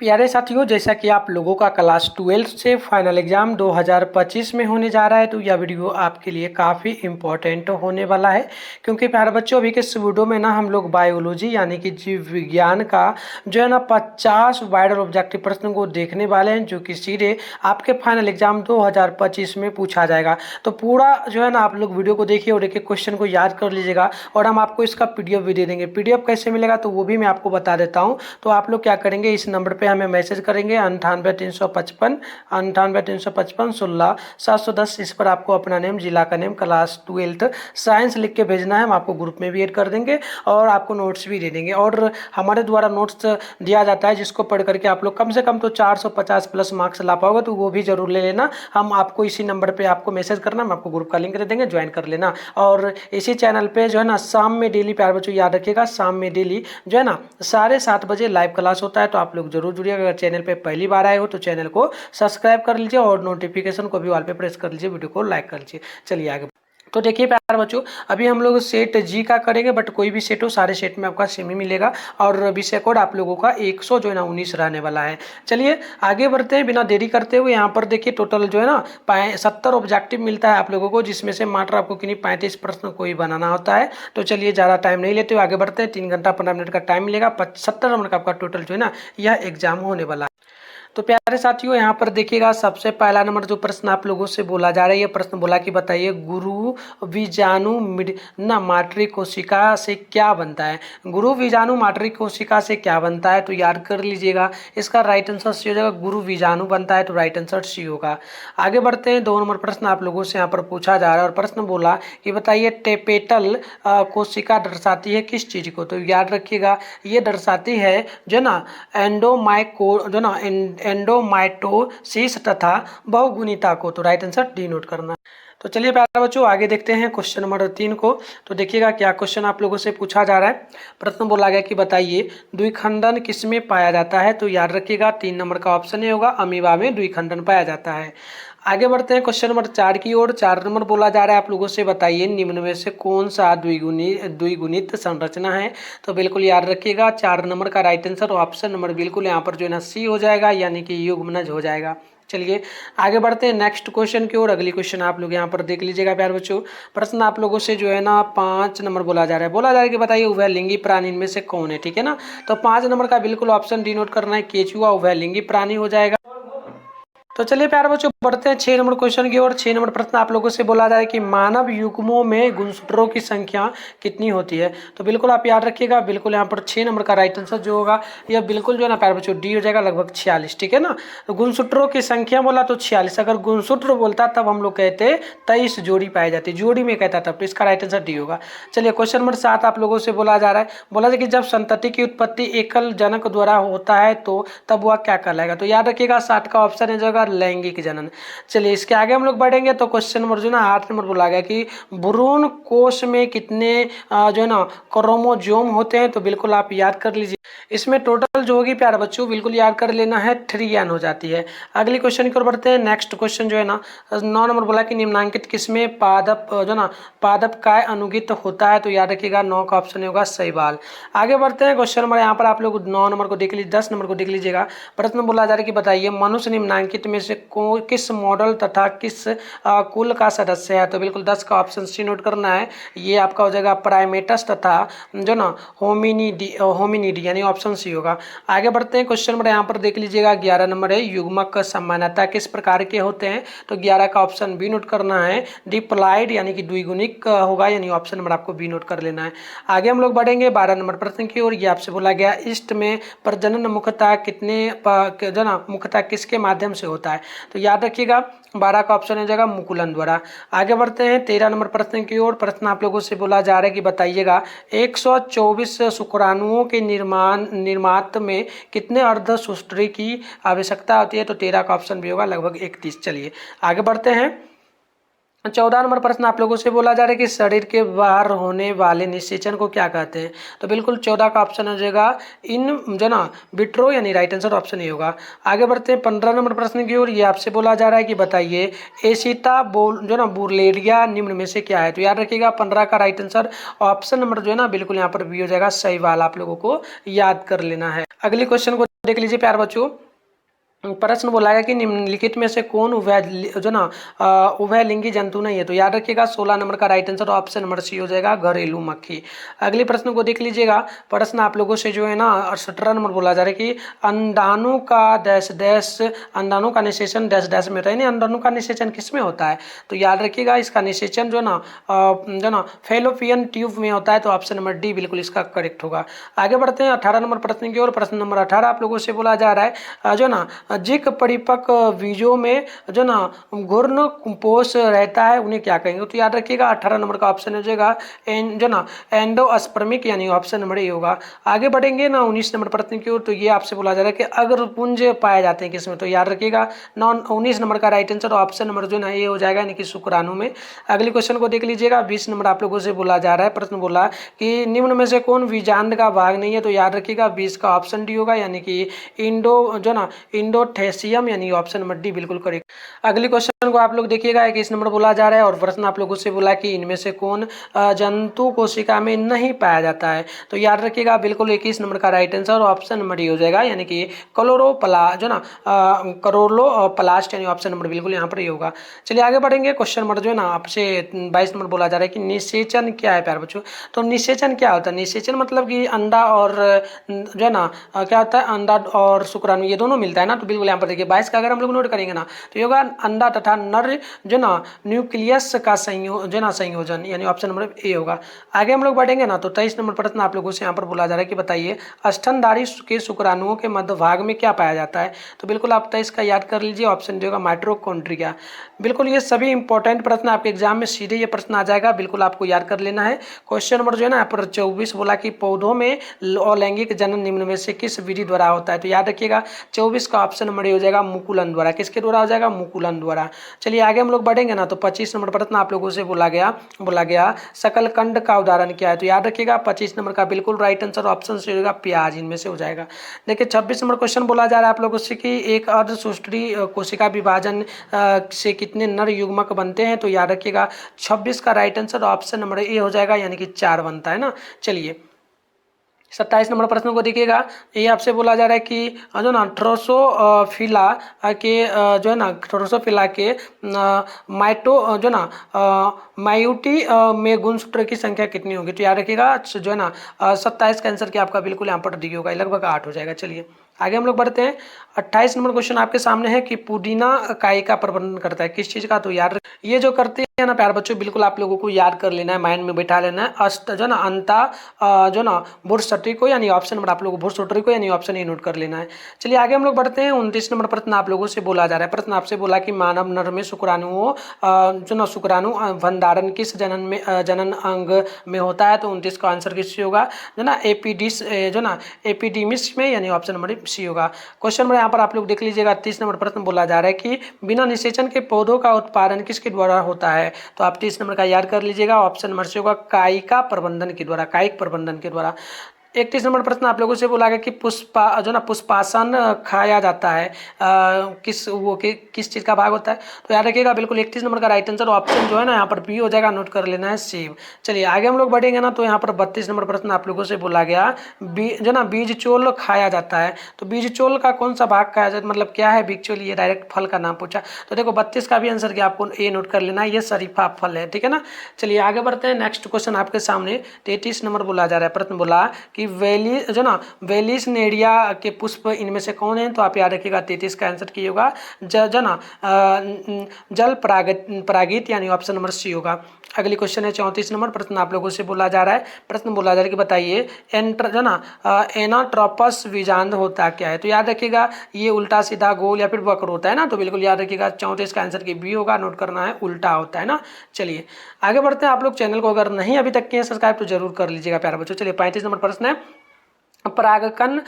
प्यारे साथियों, जैसा कि आप लोगों का क्लास 12 से फाइनल एग्जाम 2025 में होने जा रहा है, तो यह वीडियो आपके लिए काफ़ी इम्पोर्टेंट होने वाला है। क्योंकि प्यारे बच्चों, अभी के इस वीडियो में ना हम लोग बायोलॉजी यानी कि जीव विज्ञान का जो है ना 50 वाइडल ऑब्जेक्टिव प्रश्न को देखने वाले हैं, जो कि सीधे आपके फाइनल एग्जाम 2025 में पूछा जाएगा। तो पूरा जो है ना आप लोग वीडियो को देखिए और एक एक क्वेश्चन को याद कर लीजिएगा, और हम आपको इसका PDF भी दे देंगे। PDF कैसे मिलेगा तो वो भी मैं आपको बता देता हूँ। तो आप लोग क्या करेंगे, इस नंबर पे हमें मैसेज करेंगे 98 355 इस पर आपको अपना नेम, जिला का नेम, क्लास 12 साइंस लिख के भेजना है। हम आपको ग्रुप में भी ऐड कर देंगे और आपको नोट्स भी दे देंगे। और हमारे द्वारा नोट्स दिया जाता है, जिसको पढ़ करके आप लोग कम से कम तो 450 प्लस मार्क्स ला पाओगे, तो वो भी जरूर ले लेना। हम आपको इसी नंबर पे आपको मैसेज करना, हम आपको ग्रुप का लिंक दे देंगे, ज्वाइन कर लेना। और इसी चैनल पे जो है ना शाम में डेली, प्यारे बच्चों याद रखिएगा, शाम में डेली जो है ना 7:30 बजे लाइव क्लास होता है। तो आप लोग जरूर जुड़िएगा। अगर चैनल पे पहली बार आए हो तो चैनल को सब्सक्राइब कर लीजिए और नोटिफिकेशन को भी ऑल पे प्रेस कर लीजिए, वीडियो को लाइक कर लीजिए। चलिए आगे। तो देखिए प्यारे बच्चों, अभी हम लोग सेट जी का करेंगे, बट कोई भी सेट हो, सारे सेट में आपका सेम ही मिलेगा। और विषय कोड आप लोगों का 100 जो है ना 19 रहने वाला है। चलिए आगे बढ़ते हैं बिना देरी करते हुए। यहाँ पर देखिए टोटल जो है ना 70 ऑब्जेक्टिव मिलता है आप लोगों को, जिसमें से मात्र आपको किन्हीं 35 प्रश्न को ही बनाना होता है। तो चलिए ज़्यादा टाइम नहीं लेते हुए आगे बढ़ते हैं। 3 घंटा 15 मिनट का टाइम मिलेगा। 70 नंबर का आपका टोटल जो है ना यह एग्जाम होने वाला है। तो प्यारे साथियों, यहाँ पर देखिएगा सबसे पहला नंबर जो प्रश्न आप लोगों से बोला जा रहा है, ये प्रश्न बोला कि बताइए गुरु बीजाणु ना मातृ कोशिका से क्या बनता है। गुरु बीजाणु मातृ कोशिका से क्या बनता है, तो याद कर लीजिएगा। इसका राइट आंसर सी हो जाएगा, गुरु बीजाणु बनता है, तो राइट आंसर सी होगा। आगे बढ़ते हैं। 2 नंबर प्रश्न आप लोगों से यहाँ पर पूछा जा रहा है, और प्रश्न बोला कि बताइए टेपेटल कोशिका दर्शाती है किस चीज को। तो याद रखिएगा, ये दर्शाती है जो ना एंडोमाइटोसिस तथा बहुगुणिता को। तो राइट आंसर डी नोट करना। तो चलिए प्यारे बच्चों आगे देखते हैं क्वेश्चन नंबर 3 को। तो देखिएगा क्या क्वेश्चन आप लोगों से पूछा जा रहा है। प्रश्न बोला गया कि बताइए द्विखंडन किसमें पाया जाता है। तो याद रखिएगा 3 नंबर का ऑप्शन ही होगा, अमीबा में द्विखंडन पाया जाता है। आगे बढ़ते हैं क्वेश्चन नंबर 4 की ओर। 4 नंबर बोला जा रहा है आप लोगों से बताइए निम्न में से कौन सा द्विगुणित संरचना है। तो बिल्कुल याद रखिएगा 4 नंबर का राइट आंसर ऑप्शन नंबर बिल्कुल यहाँ पर जो है ना सी हो जाएगा, यानी कि युग्मनज हो जाएगा। चलिए आगे बढ़ते हैं नेक्स्ट क्वेश्चन की ओर। अगली क्वेश्चन आप लोग यहाँ पर देख लीजिएगा प्यारे बच्चों। प्रश्न आप लोगों से जो है ना 5 नंबर बोला जा रहा है कि बताइए उभयलिंगी प्राणी इनमें से कौन है। ठीक है ना, तो 5 नंबर का बिल्कुल ऑप्शन डी नोट करना है, केचुआ उभयलिंगी प्राणी हो जाएगा। तो चलिए प्यारे बच्चों बढ़ते हैं 6 नंबर क्वेश्चन की ओर। 6 नंबर प्रश्न आप लोगों से बोला जा रहा है कि मानव युग्मों में गुणसूत्रों की संख्या कितनी होती है। तो बिल्कुल आप याद रखिएगा, बिल्कुल यहाँ पर 6 नंबर का राइट आंसर जो होगा यह बिल्कुल जो है ना प्यारे बच्चों डी हो जाएगा, लगभग 46। ठीक है ना, तो गुणसूत्रों की संख्या बोला तो 46। अगर गुणसूत्र बोलता तब हम लोग कहते 23 जोड़ी पाई जाती, जोड़ी में कहता तब, तो इसका राइट आंसर डी होगा। चलिए क्वेश्चन नंबर 7 आप लोगों से बोला जा रहा है, बोला कि जब संतति की उत्पत्ति एकल जनक द्वारा होता है तो तब वह क्या कहलाएगा। तो याद रखिएगा 7 का ऑप्शन है जगह लैंगिक जनन। चलिए इसके आगे हम लोग बढ़ेंगे। तो क्वेश्चन नंबर जो ना 8 नंबर बोला गया कि भ्रूण कोश में कितने जो है ना क्रोमोजोम होते हैं। तो बिल्कुल आप याद कर लीजिए, इसमें टोटल जो होगी प्यारे बच्चों बिल्कुल याद कर लेना है 3n हो जाती है। अगली क्वेश्चन की ओर बढ़ते हैं। नेक्स्ट क्वेश्चन जो है ना 9 नंबर बोला कि निम्नांकित किसमें पादप जो ना पादप काय अनुगित होता है। तो याद रखिएगा 9 का ऑप्शन होगा शैवाल। आगे बढ़ते हैं क्वेश्चन नंबर, यहाँ पर आप लोग 9 नंबर को देख लीजिए, 10 नंबर को देख लीजिएगा। प्रश्न बोला जा रहा है कि बताइए मनुष्य निम्नांकित में से किस मॉडल तथा किस कुल का सदस्य है। तो बिल्कुल 10 का ऑप्शन सी नोट करना है, ये आपका हो जाएगा प्राइमेटस तथा जो ना होमिनिडी यानी ऑप्शन सी होगा। आगे बढ़ते हैं क्वेश्चन नंबर, यहाँ पर देख लीजिएगा 11 नंबर है युग्मक सामान्यता किस प्रकार के होते हैं। तो 11 का ऑप्शन बी नोट करना है, डिप्लॉइड यानी कि द्विगुणिक होगा, यानी ऑप्शन नंबर आपको बी नोट कर लेना है। आगे हम लोग बढ़ेंगे 12 नंबर प्रश्न की ओर। ये आपसे बोला गया इष्ट में प्रजनन मुख्यतः जो ना मुख्यतः किसके माध्यम से होता है। तो याद रखिएगा 12 का ऑप्शन हो जाएगा मुकुलन द्वारा। आगे बढ़ते हैं 13 नंबर प्रश्न की ओर। प्रश्न आप लोगों से बोला जा रहा है कि बताइएगा 124 शुक्राणुओं के निर्मात में कितने अर्धसूत्री की आवश्यकता होती है। तो 13 का ऑप्शन भी होगा, लगभग 31। चलिए आगे बढ़ते हैं। 14 नंबर प्रश्न आप लोगों से बोला जा रहा है कि शरीर के बाहर होने वाले निषेचन को क्या कहते हैं। तो बिल्कुल 14 का ऑप्शन हो जाएगा इन जो ना विट्रो, यानी राइट आंसर ऑप्शन ही होगा। आगे बढ़ते हैं 15 नंबर प्रश्न की ओर। ये आपसे बोला जा रहा है कि बताइए एसिटा जो ना बुर्लेरिया निम्न में से क्या है। तो याद रखिएगा 15 का राइट आंसर ऑप्शन नंबर जो है ना बिल्कुल यहाँ पर भी हो जाएगा शैवाल, आप लोगों को याद कर लेना है। अगली क्वेश्चन को देख लीजिए प्यारे बच्चों, प्रश्न बोला है कि निम्नलिखित में से कौन उभयलिंगी जंतु नहीं है। तो याद रखिएगा 16 नंबर का right answer option number C हो जाएगा, घरेलू मक्खी। अगले प्रश्न को देख लीजिएगा। प्रश्न आप लोगों से जो है ना 17 नंबर बोला जा रहा है कि अंडाणु का डैश डैश, अंडाणु का निषेचन डैश डैश में होता है। अंडाणु का निषेचन किस में होता है? तो याद रखिएगा इसका निषेचन जो ना फेलोपियन ट्यूब में होता है। तो ऑप्शन नंबर डी बिल्कुल इसका करेक्ट होगा। आगे बढ़ते हैं 18 नंबर प्रश्न की ओर। प्रश्न नंबर 18 आप लोगों से बोला जा रहा है जो ना जिक परिपक्व बीजों में जो ना घूर्ण पोष रहता है उन्हें क्या कहेंगे? तो याद रखिएगा 18 नंबर का ऑप्शन हो जाएगा जो ना एंडोस्पर्मिक, यानी ऑप्शन नंबर ए होगा। आगे बढ़ेंगे ना 19 नंबर प्रश्न की ओर। तो ये आपसे बोला जा रहा है कि अग्रपुंज पाए जाते हैं किसमें? तो याद रखिएगा 19 नंबर का राइट आंसर ऑप्शन नंबर जो ना ए हो जाएगा, यानी कि शुक्राणु में। अगले क्वेश्चन को देख लीजिएगा। 20 नंबर आप लोगों से बोला जा रहा है, प्रश्न बोला कि निम्न में से कौन बीजांड का भाग नहीं है? तो याद रखिएगा 20 का ऑप्शन डी होगा, यानी कि इंडोथेसियम, यानी ऑप्शन नंबर डी बिल्कुल करेक्ट। अगले क्वेश्चन को आप लोग देखिएगा 21 नंबर बोला जा रहा है और प्रश्न आप लोगों से बोला कि इनमें से कौन जंतु कोशिका में नहीं पाया जाता है? तो याद रखिएगा बिल्कुल 21 नंबर का right answer option number D हो जाएगा, यानी कि कलोरोप्लास्ट, यानी ऑप्शन नंबर बिल्कुल यहाँ पर ही होगा। चलिए आगे बढ़ेंगे। क्वेश्चन नंबर जो है ना आपसे 22 नंबर बोला जा रहा है कि निषेचन क्या है प्यारे बच्चों? तो निषेचन क्या होता है? निषेचन मतलब कि अंडा और जो है ना क्या होता है, अंडा और शुक्राणु ये दोनों मिलता है ना। तो बिल्कुल यहाँ पर देखिए 22 का अगर हम लोग नोट करेंगे ना तो ये होगा अंडा तथा नर जो ना न्यूक्लियस का संयोजन, यानी ऑप्शन नंबर ए होगा। आगे हम लोग बढ़ेंगे ना तो 23 नंबर प्रश्न आप लोगों से यहाँ पर बोला जा रहा है कि बताइए स्तनधारी के शुक्राणुओं के मध्य भाग में क्या पाया जाता है? तो बिल्कुल आप 23 का याद कर लीजिए, ऑप्शन डी होगा माइटोकॉन्ड्रिया। बिल्कुल ये सभी इंपॉर्टेंट प्रश्न आपके एग्जाम में सीधे ये प्रश्न आ जाएगा, बिल्कुल आपको याद कर लेना है। क्वेश्चन नंबर जो है ना यहाँ पर 24 बोला कि पौधों में अलैंगिक जनन निम्न में से किस विधि द्वारा होता है? तो याद रखिएगा 24 का ऑप्शन नंबर हो जाएगा मुकुलन द्वारा। किसके द्वारा हो जाएगा? मुकुलन द्वारा। चलिए आगे हम लोग बढ़ेंगे ना तो 25 नंबर प्रश्न आप लोगों से बोला गया शकलकंड का उदाहरण क्या है? तो याद रखिएगा 25 नंबर का बिल्कुल राइट आंसर ऑप्शन से होगा प्याज, इनमें से हो जाएगा। देखिए 26 नंबर क्वेश्चन बोला जा रहा है आप लोगों से कि एक अर्धसूत्री कोशिका विभाजन से कितने नर युग्मक बनते हैं? तो याद रखिएगा 26 का right answer option number A हो जाएगा, यानी कि 4 बनता है ना। चलिए 27 नंबर प्रश्न को देखिएगा। ये आपसे बोला जा रहा है कि जो ना ड्रोसोफिला के जो है ना ड्रोसोफिला के माइयोटी में गुणसूत्र की संख्या कितनी होगी? तो याद रखिएगा जो है ना 27 का आंसर क्या आपका बिल्कुल यहाँ पर डी होगा, लगभग 8 हो जाएगा। चलिए आगे हम लोग बढ़ते हैं। 28 नंबर क्वेश्चन आपके सामने है कि पुदीना काय का प्रबंधन करता है, किस चीज का? तो याद ये जो करते हैं ना प्यारे बच्चों बिल्कुल आप लोगों को याद कर लेना है, माइंड में बैठा लेना है। अष्ट जो ना अंता जो ना भुर्सटी को, यानी ऑप्शन नंबर आप लोगों को भुर्सटी को, यानी ऑप्शन ए नोट कर लेना है। चलिए आगे हम लोग बढ़ते हैं। 29 नंबर प्रश्न आप लोगों से बोला जा रहा है, प्रश्न आपसे बोला कि मानव नर में शुक्राणुओं जो ना शुक्राणु भंडारण किस जनन अंग में होता है? तो 29 का आंसर किससे होगा? जो ना एपिडिमिस में, यानी ऑप्शन नंबर सी होगा। क्वेश्चन नंबर यहाँ पर आप लोग देख लीजिएगा। 30 नंबर प्रश्न बोला जा रहा है कि बिना निषेचन के पौधों का उत्पादन किसके द्वारा होता है? तो आप 30 नंबर का याद कर लीजिएगा, ऑप्शन नंबर सी होगा कायिका प्रबंधन के द्वारा, कायिक प्रबंधन के द्वारा। 31 नंबर प्रश्न आप लोगों से बोला गया कि पुष्पासन खाया जाता है किस चीज़ का भाग होता है? तो याद रखिएगा बिल्कुल 31 नंबर का राइट आंसर ऑप्शन जो है ना यहाँ पर बी हो जाएगा, नोट कर लेना है सेब। चलिए आगे हम लोग बढ़ेंगे ना तो यहाँ पर 32 नंबर प्रश्न आप लोगों से बोला गया बीज चोल खाया जाता है। तो बीज चोल का कौन सा भाग खाया जाता है, मतलब क्या है बीज चोल? ये डायरेक्ट फल का नाम पूछा। तो देखो 32 का भी आंसर क्या आपको ए नोट कर लेना है, ये शरीफा फल है, ठीक है ना। चलिए आगे बढ़ते हैं। नेक्स्ट क्वेश्चन आपके सामने 33 नंबर बोला जा रहा है, प्रश्न बोला कि वेलिसनेरिया के पुष्प इनमें से कौन है? तो आप याद रखिएगा 33 का आंसर की होगा जल परागित, यानी ऑप्शन नंबर सी होगा। अगली क्वेश्चन है 34 नंबर प्रश्न आप लोगों से बोला जा रहा है, प्रश्न बोला जा रहा है कि बताइए एनाट्रोपस बीजांड होता क्या है? तो याद रखिएगा ये उल्टा सीधा गोल या फिर वक्र होता है ना। तो बिल्कुल याद रखिएगा 34 का आंसर की बी होगा, नोट करना है उल्टा होता है ना। चलिए आगे बढ़ते हैं। आप लोग चैनल को अगर नहीं अभी तक किए सब्सक्राइब तो जरूर कर लीजिएगा प्यारे बच्चों। चलिए 35 नंबर प्रश्न है परागकण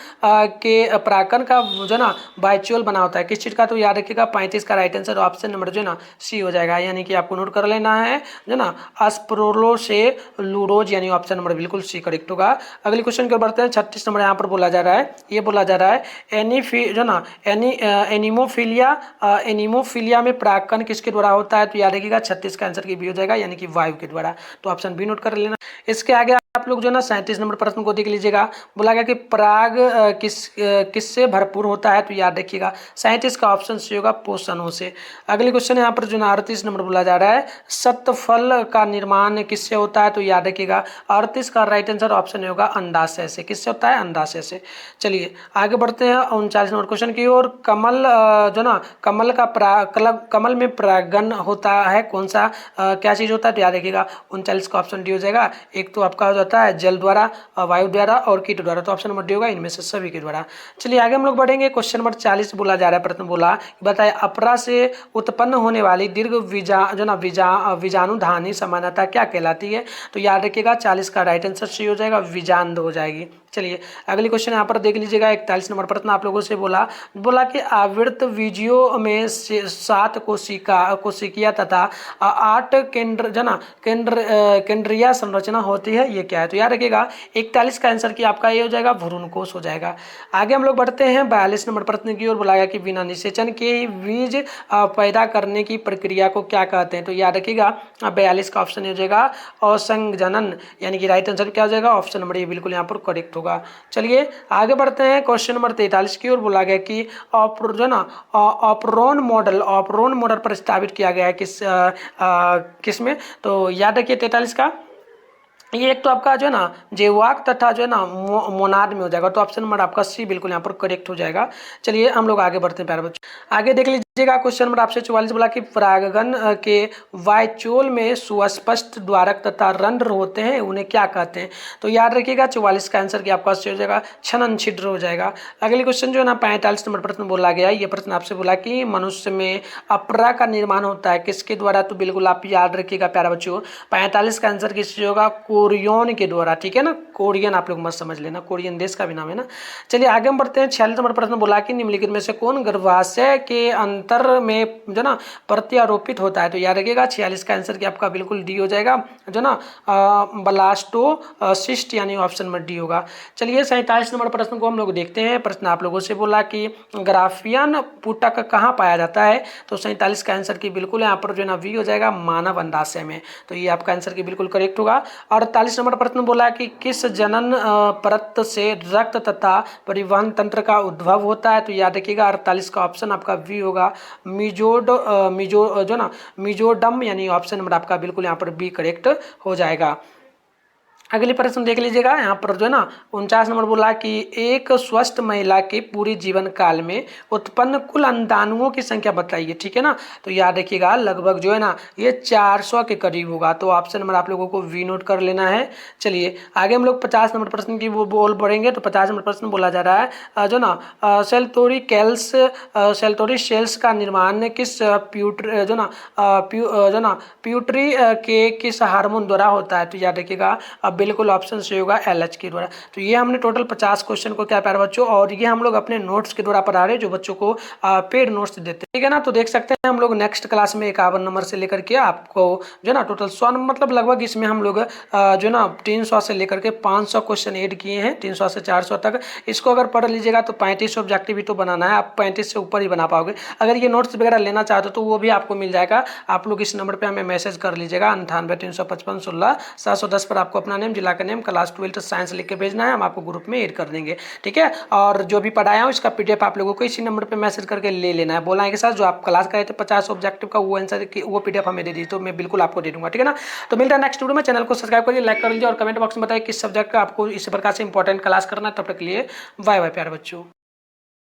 का जो ना बाइच्यूल बना होता है किस चीज़ का? तो याद रखिएगा 35 का राइट आंसर ऑप्शन नंबर जो ना सी हो जाएगा, यानी कि आपको नोट कर लेना है जो ना अस्प्रोलो से लूरोज, यानी ऑप्शन नंबर बिल्कुल सी करेक्ट होगा। अगले क्वेश्चन की बढ़ते हैं। 36 नंबर यहाँ पर बोला जा रहा है, ये बोला जा रहा है एनीमोफिलिया में परागकण किसके द्वारा होता है? तो याद रखिएगा 36 का आंसर की बी हो जाएगा, यानी कि वायु के द्वारा। तो ऑप्शन बी नोट कर लेना। इसके आगे आप लोग जो ना 37 नंबर प्रश्न को देख लीजिएगा। बोला गया कि पराग किससे भरपूर होता है, तो याद रखिएगा 37 का ऑप्शन सी होगा पोषणों से। अगले क्वेश्चन यहाँ पर जो ना 38 नंबर बोला जा रहा है सत्फल का निर्माण किससे होता है, तो याद रखिएगा 38 का राइट आंसर ऑप्शन होगा अंडाशय से। किससे होता है, अंडाशय से। चलिए आगे बढ़ते हैं 39 नंबर क्वेश्चन की ओर। कमल जो ना कमल में परागन होता है कौन सा क्या चीज होता है, तो याद रखिएगा 39 का ऑप्शन डी हो जाएगा। एक तो आपका हो जाता है जल द्वारा, वायु द्वारा और कीट द्वारा, तो ऑप्शन नंबर डी होगा इनमें से सभी के द्वारा। चलिए आगे हम लोग बढ़ेंगे। क्वेश्चन नंबर 40 बोला जा रहा है, प्रश्न बोला बताए अपरा से उत्पन्न होने वाली दीर्घ बीजाणुधानी समानता क्या कहलाती है, तो याद रखिएगा 40 का राइट आंसर सही हो जाएगा, बीजांड हो जाएगी। चलिए अगली क्वेश्चन यहाँ पर देख लीजिएगा। 41 नंबर प्रश्न आप लोगों से बोला कि आवृत बीजियों में 7 कोशिकीय तथा 8 केंद्रीय संरचना होती है, ये क्या है, तो याद रखिएगा 41 का आंसर की आपका ये हो जाएगा भ्रूण कोश हो जाएगा। आगे हम लोग बढ़ते हैं 42 नंबर प्रश्न की ओर। बोला गया कि बिना निषेचन के बीज पैदा करने की प्रक्रिया को क्या कहते हैं, तो याद रखिएगा 42 का ऑप्शन हो जाएगा असंजनन, यानी कि राइट आंसर क्या हो जाएगा ऑप्शन नंबर ए बिल्कुल यहाँ पर करेक्ट होगा। चलिए आगे बढ़ते हैं क्वेश्चन नंबर 43 की ओर। बोला गया कि ऑपरोन मॉडल प्रस्तावित किया गया है किस में, तो याद रखिए 43 का ये एक तो आपका जो है ना जेवाक तथा जो है ना मोनाड में हो जाएगा, तो ऑप्शन नंबर आपका सी बिल्कुल यहाँ पर करेक्ट हो जाएगा। चलिए हम लोग आगे बढ़ते हैं प्यारे बच्चों। आगे देख लीजिएगा क्वेश्चन नंबर आपसे 44 बोला कि परागण के वाइचोल में सुस्पष्ट द्वारक तथा रंध्र होते हैं, उन्हें क्या कहते हैं, तो याद रखिएगा 44 का आंसर की आपका सी हो जाएगा छनन छिद्र हो जाएगा। अगले क्वेश्चन जो है ना 45 नंबर प्रश्न बोला गया, ये प्रश्न आपसे बोला कि मनुष्य में अपरा का निर्माण होता है किसके द्वारा, तो बिल्कुल आप याद रखिएगा प्यारा बच्चों 45 का आंसर किससे होगा, कोरियन के द्वारा, ठीक है ना, कोरियन आप लोग मत समझ लेना, कोरियन देश का भी नाम है ना। चलिए आगे हम बढ़ते हैं 46 नंबर प्रश्न बोला कि निम्नलिखित में से कौन गर्भाशय के अंतर में जो ना प्रत्यारोपित होता है, तो याद रखिएगा 46 का आंसर की आपका बिल्कुल डी हो जाएगा जो ना ब्लास्टोसिस्ट, यानी ऑप्शन नंबर डी होगा। चलिए 47 नंबर प्रश्न को हम लोग देखते हैं। प्रश्न आप लोगों से बोला कि ग्राफियन पुटक कहाँ पाया जाता है, तो 47 का आंसर की बिल्कुल यहाँ पर जो ना वी हो जाएगा मानव अंडाशय में, तो ये आपका आंसर की बिल्कुल करेक्ट होगा। और 48 नंबर प्रश्न बोला कि किस जनन परत से रक्त तथा परिवहन तंत्र का उद्भव होता है, तो याद रखिएगा 48 का ऑप्शन आपका वी होगा मिजोडम, यानी ऑप्शन नंबर आपका बिल्कुल यहाँ पर बी करेक्ट हो जाएगा। अगले प्रश्न देख लीजिएगा। यहाँ पर जो है ना 49 नंबर बोला कि एक स्वस्थ महिला के पूरे जीवन काल में उत्पन्न कुल अंडाणुओं की संख्या बताइए, ठीक है ना, तो याद रखिएगा लगभग जो है ना ये 400 के करीब होगा, तो ऑप्शन नंबर आप लोगों को वी नोट कर लेना है। चलिए आगे हम लोग 50 नंबर प्रश्न की वो बोल बढ़ेंगे। तो 50 नंबर प्रश्न बोला जा रहा है जो ना सेल्टोरी सेल्स का निर्माण किस प्यूटरी के किस हार्मोन द्वारा होता है, तो याद रखिएगा बिल्कुल ऑप्शन से होगा एलएच के द्वारा। तो ये हमने टोटल 50 क्वेश्चन को क्या प्यारे बच्चों, और ये हम लोग अपने नोट्स के द्वारा पढ़ा रहे हैं जो बच्चों को पेड नोट्स देते हैं, ठीक है ना। तो देख सकते हैं हम लोग नेक्स्ट क्लास में 51 नंबर से लेकर के आपको जो ना टोटल 100 मतलब लगभग इसमें हम लोग जो ना 300 से लेकर के 500 क्वेश्चन ऐड किए हैं, 300 से 400 तक। इसको अगर पढ़ लीजिएगा तो 35 ऑब्जेक्टिव तो बनाना है, आप 35 से ऊपर ही बना पाओगे। अगर ये नोट्स वगैरह लेना चाहते हो तो वो भी आपको मिल जाएगा, आप लोग इस नंबर पर हमें मैसेज कर लीजिएगा 98 355 16 710 पर आपको अपना नेम, जिला का नेम, क्लास 12 साइंस लिख के भेजना है, हम आपको ग्रुप में ऐड कर देंगे, ठीक है। और जो भी पढ़ाया हूँ इसका पीडीएफ आप लोगों को इसी नंबर पे मैसेज करके ले लेना है, बोलना है के साथ जो आप क्लास कराए थे 50 ऑब्जेक्टिव का वो आंसर की वो पीडीएफ हमें दे दी, तो मैं बिल्कुल आपको दे दूंगा, ठीक है ना। तो मिलता है नेक्स्ट वीडियो में। चैनल को सब्सक्राइब करिए, लाइक कर लीजिए और कमेंट बॉक्स में बताइए किस सब्जेक्ट का आपको इस प्रकार से इंपॉर्टेंट क्लास करना है। तब तक के लिए बाय बाय प्यारे बच्चों।